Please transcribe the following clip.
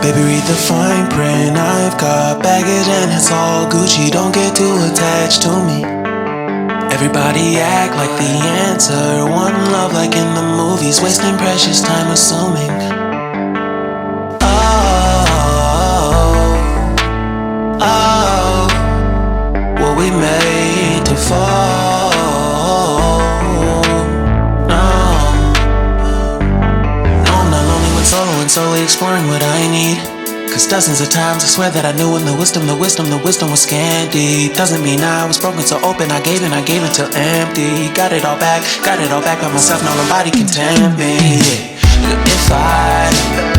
Baby, read the fine print. I've got baggage and it's all Gucci. Don't get too attached to me. Everybody act like the answer. One love like in the movies. Wasting precious time assuming. Oh, were we made to fall? No, I'm not lonely when solo and solely exploring what I need. Cause dozens of times I swear that I knew when the wisdom was scanty. Doesn't mean I was broken so open, I gave till empty. Got it all back by myself, now nobody can tempt me. If I